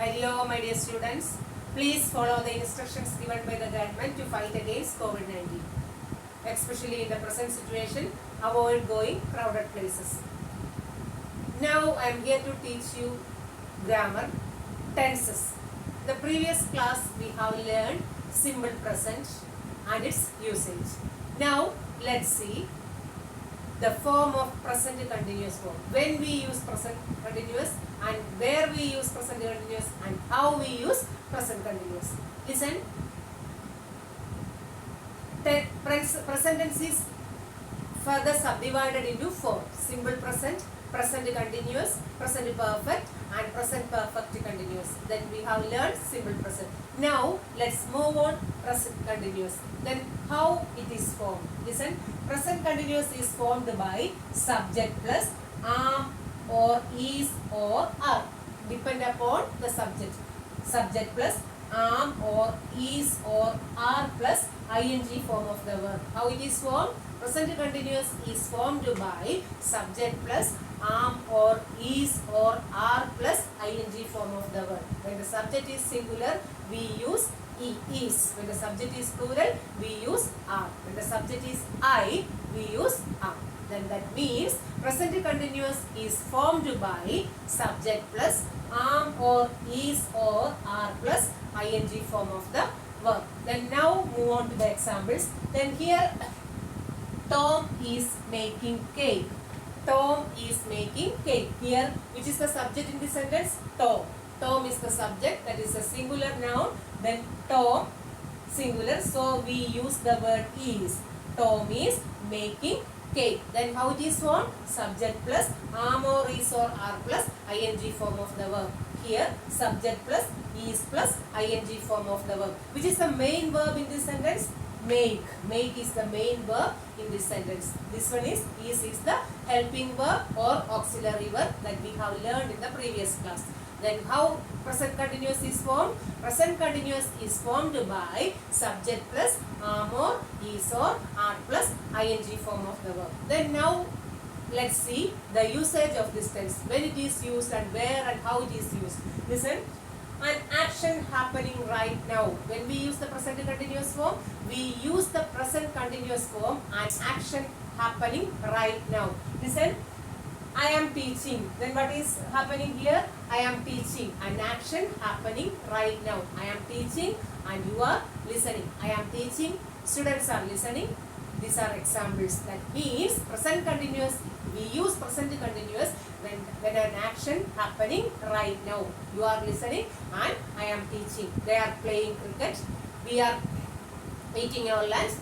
Hello, my dear students. Please follow the instructions given by the government to fight against COVID-19. Especially in the present situation, avoid going crowded places. Now I am here to teach you grammar, tenses. The previous class we have learned simple present and its usage. Now let's see the form of present continuous form. When we use present continuous and where we use present continuous and how we use present continuous. Listen. Present tense is further subdivided into four: simple present, present continuous, present perfect and present perfect continuous. Then we have learned simple present. Now let's move on present continuous. Then how it is formed? Listen. Present continuous is formed by subject plus am or is or are. Depend upon the subject. Subject plus am or is or are plus ing form of the verb. How it is formed? Present continuous is formed by subject plus am or is or are plus ing form of the verb. When the subject is singular, we use is. When the subject is plural, we use are. When the subject is I, we use are. Then that means present continuous is formed by subject plus am or is or are plus ing form of the verb. Then now move on to the examples. Then here Tom is making cake. Tom is making cake. Here, which is the subject in this sentence? Tom. Tom is the subject, that is a singular noun. Then Tom, singular. So we use the word is. Tom is making cake. Then how it is formed? Subject plus am or is or are plus ing form of the verb. Here subject plus is plus ing form of the verb. Which is the main verb in this sentence? Make. Make is the main verb in this sentence. This one is the helping verb or auxiliary verb that we have learned in the previous class. Then how present continuous is formed? Present continuous is formed by subject plus am or is or are plus ing form of the verb. Then now let's see the usage of this tense. When it is used and where and how it is used. Listen. An action happening right now. When we use the present continuous form, we use the present continuous form and action happening right now. Listen. I am teaching. Then what is happening here? I am teaching. An action happening right now. I am teaching and you are listening. I am teaching. Students are listening. These are examples. That means present continuous. We use present continuous when an action happening right now. You are listening and I am teaching. They are playing cricket. We are eating our lunch.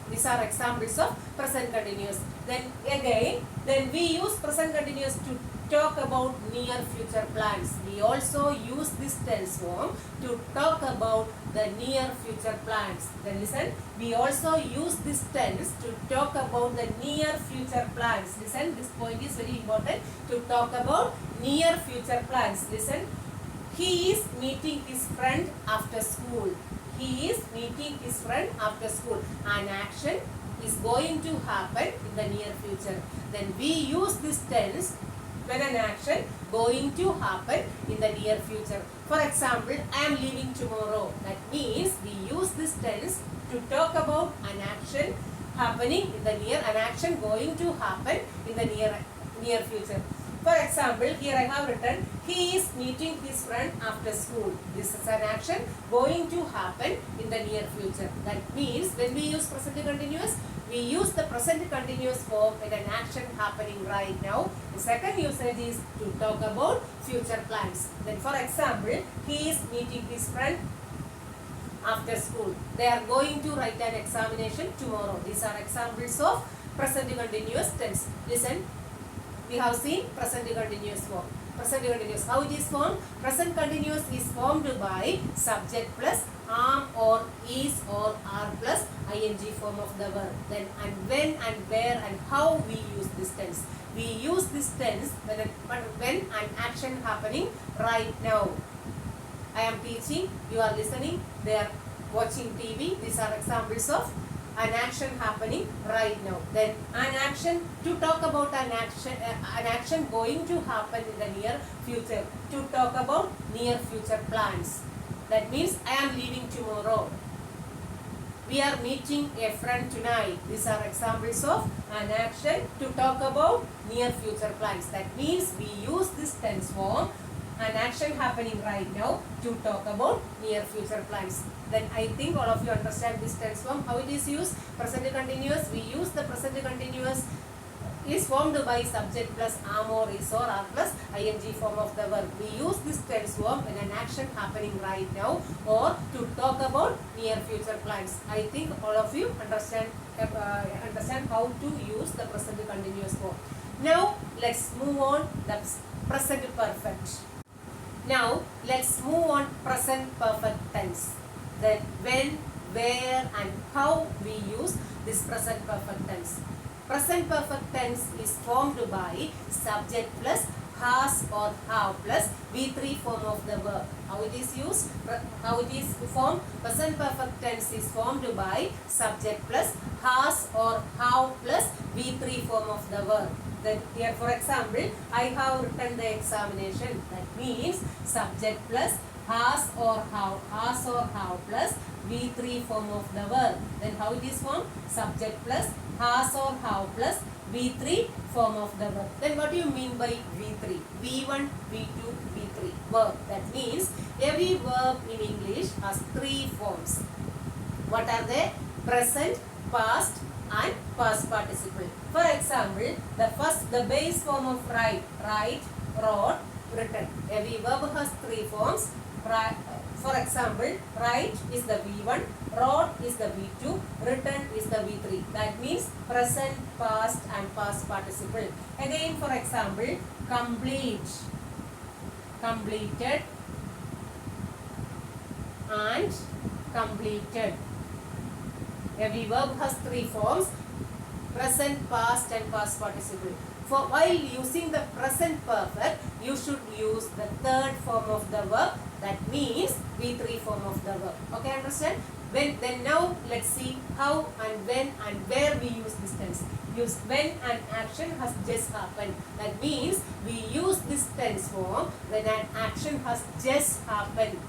These are examples of present continuous. Then again, we use present continuous to talk about near future plans. We also use this tense form to talk about the near future plans. Then listen, we also use this tense to talk about the near future plans. Listen, this point is very important, to talk about near future plans. Listen, he is meeting his friend after school. He is meeting his friend after school. An action is going to happen in the near future. Then we use this tense when an action going to happen in the near future. For example, I am leaving tomorrow. That means we use this tense to talk about an action happening in the an action going to happen in the near future. For example, here I have written, he is meeting his friend after school. This is an action going to happen in the near future. That means when we use present continuous, we use the present continuous form when an action happening right now. The second usage is to talk about future plans. Then for example, he is meeting his friend after school. They are going to write an examination tomorrow. These are examples of present continuous tense. Listen. We have seen present continuous form. Present continuous. How it is formed? Present continuous is formed by subject plus am or is or are plus ing form of the verb. Then and when and where and how we use this tense. We use this tense when an action happening right now. I am teaching, you are listening, they are watching TV. These are examples of an action happening right now. Then an action, to talk about an action going to happen in the near future. To talk about near future plans. That means I am leaving tomorrow. We are meeting a friend tonight. These are examples of an action to talk about near future plans. That means we use this tense form, an action happening right now, to talk about near future plans. Then I think all of you understand this tense form, how it is used. Present continuous, we use the present continuous is formed by subject plus am or is or are plus ing form of the verb. We use this tense form when an action happening right now or to talk about near future plans. I think all of you understand how to use the present continuous form. Now let's move on the present perfect. Now let's move on present perfect tense. Then when, where and how we use this present perfect tense. Present perfect tense is formed by subject plus has or have plus V3 form of the verb. How it is used? How it is formed? Present perfect tense is formed by subject plus has or have plus V3 form of the verb. Then here, for example, I have written the examination. That means subject plus has or have plus V3 form of the verb. Then how it is formed? Subject plus has or have plus V3 form of the verb. Then what do you mean by V3? V1, V2, V3 verb. That means every verb in English has 3 forms. What are they? Present, past and past participle. For example, the base form of write, wrote, written. Every verb has 3 forms. For example, write is the V1, wrote is the V2, written is the V3. That means present, past and past participle. Again, for example, complete, completed and completed. Every verb has 3 forms: present, past and past participle. While using the present perfect, you should use the third form of the verb. That means V3 form of the verb. Okay, understand? Then now let's see how and when and where we use this tense. Use when an action has just happened. That means we use this tense form when an action has just happened.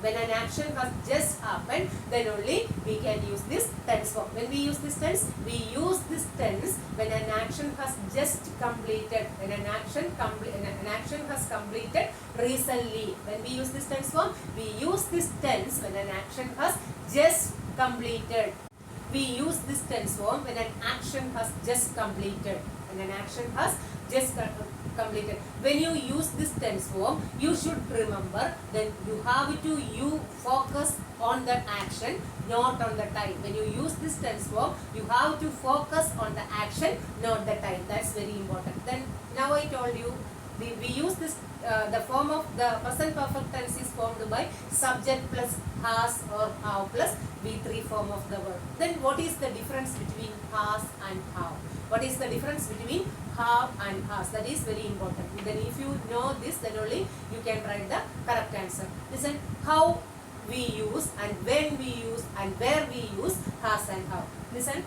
When an action has just happened, then only we can use this tense form. When we use this tense, we use this tense when an action has just completed. When an action has completed recently. When we use this tense form, we use this tense when an action has just completed. We use this tense form when an action has just completed. When an action has just completed. When you use this tense form, you should remember that you have to focus on the action, not on the time. When you use this tense form, you have to focus on the action, not the time. That's very important. Then now I told you we use this the form of the present perfect tense is formed by subject plus has or have plus V3 form of the verb. Then what is the difference between has and have? What is the difference between have and has? That is very important. Then if you know this, then only you can write the correct answer. Listen, how we use and when we use and where we use has and have. Listen,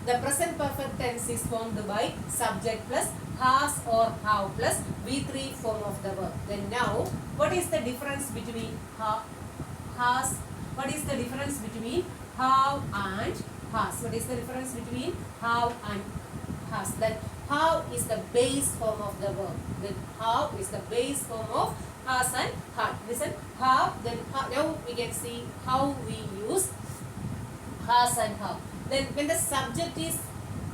the present perfect tense is formed by subject plus has or have plus V3 form of the verb. Then now, what is the difference between has? What is the difference between have and has? What is the difference between have and has? That have is the base form of the verb. Then have is the base form of has and had. Listen, have. Then now we can see how we use has and have. Then when the subject is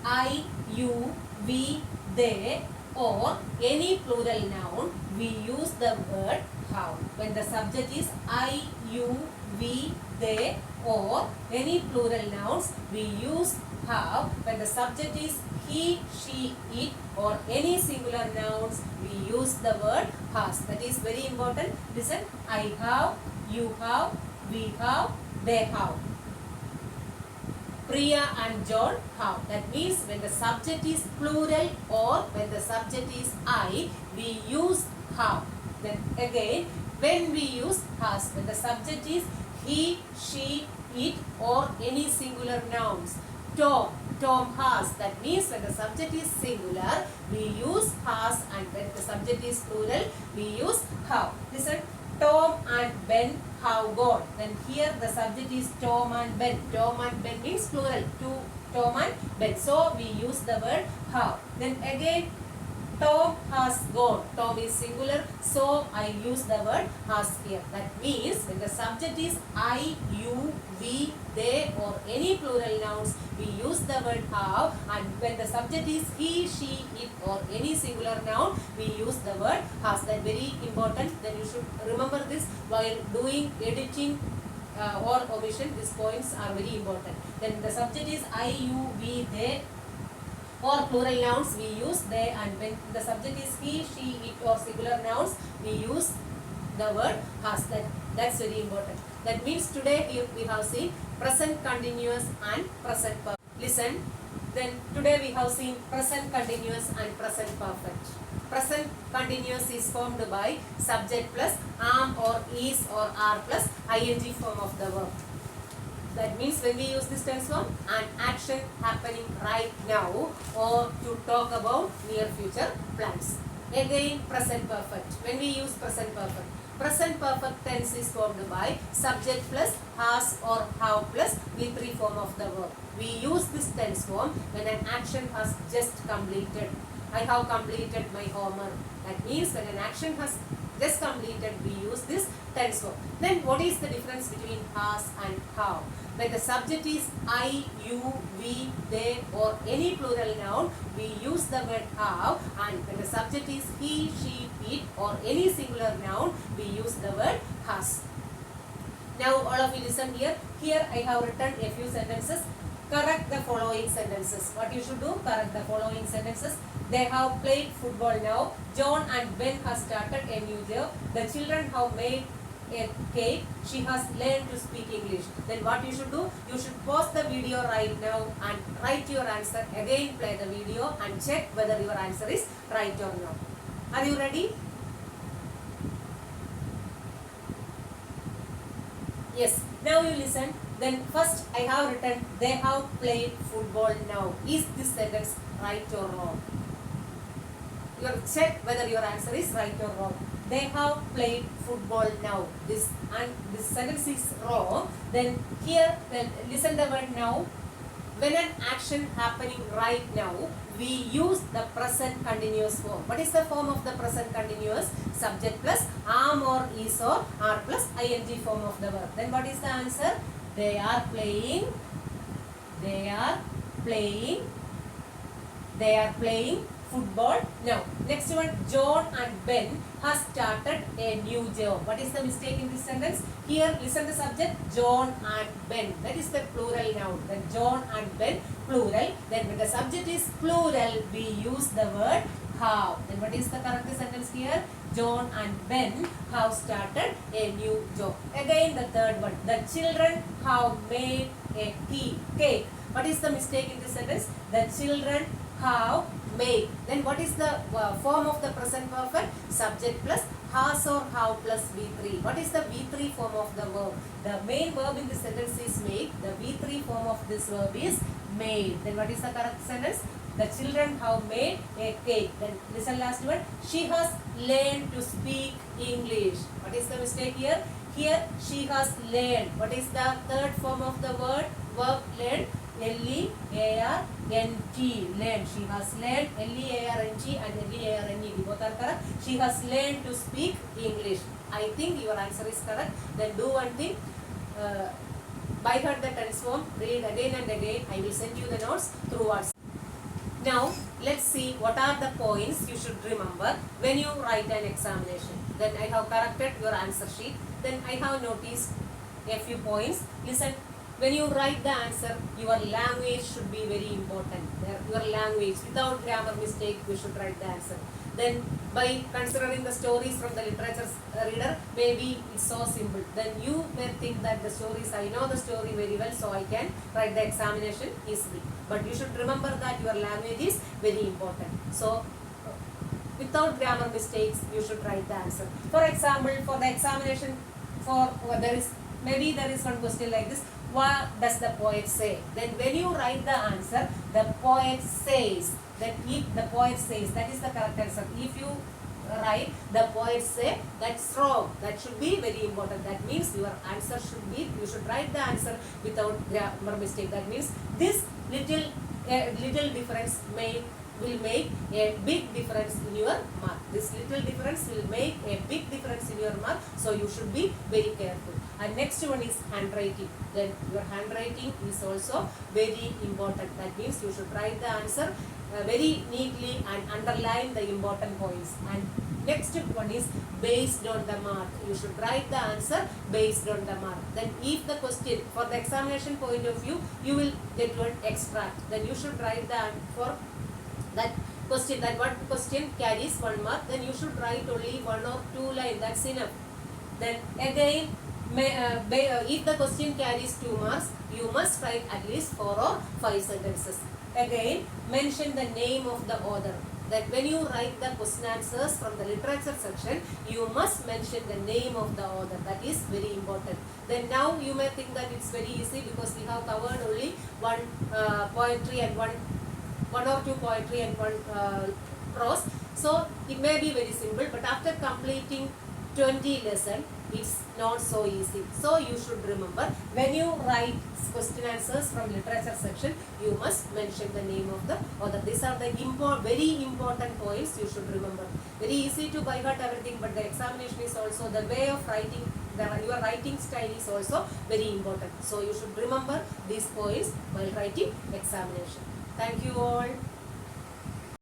I, you, we, they or any plural noun, we use the word have. When the subject is I, you, we, they or any plural nouns, we use have. When the subject is he, she, it or any singular nouns, we use the word has. That is very important. Listen, I have, you have, we have, they have. Priya and John have. That means when the subject is plural or when the subject is I, we use have. Then again, when we use has, when the subject is he, she, it, or any singular nouns. Tom, Tom has. That means when the subject is singular, we use has, and when the subject is plural, we use have. Listen, Tom and Ben have gone. Then here the subject is Tom and Ben. Tom and Ben means plural. Two Tom and Ben. So we use the word have. Then again, Tom has gone. Tom is singular, so I use the word has here. That means when the subject is I, you, we, they, or any plural nouns, we use the word have, and when the subject is he, she, it, or any singular noun, we use the word has. That very important. Then you should remember this while doing editing or omission. These points are very important. Then the subject is I, you, we, they, or plural nouns, we use they, and when the subject is he, she, it, or singular nouns, we use the word has. That's very important. That means today here we have seen present continuous and present perfect. Listen, then today we have seen present continuous and present perfect. Present continuous is formed by subject plus am or is or are plus ing form of the verb. That means when we use this tense form, an action happening right now, or to talk about near future plans. Again, present perfect. When we use present perfect tense is formed by subject plus has or have plus V3 form of the verb. We use this tense form when an action has just completed. I have completed my homework. That means when an action has just completed, we use this tense form. Then what is the difference between has and have? When the subject is I, you, we, they, or any plural noun, we use the word have, and when the subject is he, she, it, or any singular noun, we use the word has. Now all of you listen here. Here I have written a few sentences. Correct the following sentences. What you should do? Correct the following sentences. They have played football now. John and Ben have started a new job. The children have made a cake. She has learned to speak English. Then what you should do? You should pause the video right now and write your answer. Again play the video and check whether your answer is right or not. Are you ready? Yes. Now you listen. Then first I have written they have played football now. Is this sentence right or wrong? You have to check whether your answer is right or wrong. They have played football now. This sentence is wrong. Then here, listen the word now. When an action happening right now, we use the present continuous form. What is the form of the present continuous? Subject plus am or is or are plus ing form of the verb. Then what is the answer? They are playing. They are playing. They are playing football now. Next one, John and Ben has started a new job. What is the mistake in this sentence? Here, listen the subject, John and Ben. That is the plural noun. Then John and Ben, plural. Then when the subject is plural, we use the word have. Then what is the correct sentence here? John and Ben have started a new job. Again, the third one, the children have made a cake. What is the mistake in this sentence? The children have made. Then what is the form of the present perfect? Subject plus has or have plus V3. What is the V3 form of the verb? The main verb in this sentence is make. The V3 form of this verb is made. Then what is the correct sentence? The children have made a cake. Then listen last word. She has learned to speak English. What is the mistake here? Here she has learned. What is the third form of the verb learn? L-E-A-R-N-T. Learn. She has learned. L-E-A-R-N-T and L-E-A-R-N-E. Both are correct. She has learned to speak English. I think your answer is correct. Then do one thing. By heart the tense form. Read again and again. I will send you the notes through WhatsApp. Now let's see what are the points you should remember when you write an examination. Then I have corrected your answer sheet. Then I have noticed a few points. Listen. When you write the answer, your language should be very important. Your language, without grammar mistake, you should write the answer. Then by considering the stories from the literature reader, maybe it's so simple. Then you may think that the stories, I know the story very well, so I can write the examination easily. But you should remember that your language is very important. So without grammar mistakes, you should write the answer. For example, for the examination, there is one question like this. what does the poet say? Then when you write the answer, the poet says. That if the poet says, that is the correct answer. If you write, the poet say, that's wrong. That should be very important. That means your answer should be, you should write the answer without grammar mistake. That means this little difference will make a big difference in your mark. This little difference will make a big difference in your mark. So you should be very careful. And next one is handwriting. Then your handwriting is also very important. That means you should write the answer very neatly and underline the important points. And next one is based on the mark. You should write the answer based on the mark. Then if the question, for the examination point of view, you will get one extract. Then you should write the for that question, that one question carries 1 mark, then you should write only 1 or 2 lines. That's enough. Then again, if the question carries 2 marks, you must write at least 4 or 5 sentences. Again, mention the name of the author. That when you write the question answers from the literature section, you must mention the name of the author. That is very important. Then now you may think that it's very easy because we have covered only one poetry and one or two poetry and one prose. So it may be very simple, but after completing 20 lessons, it's not so easy. So you should remember, when you write question answers from literature section, you must mention the name of the author. These are the very important points you should remember. Very easy to by heart everything, but the examination is also the way of writing. Your writing style is also very important. So you should remember these points while writing examination. Thank you all.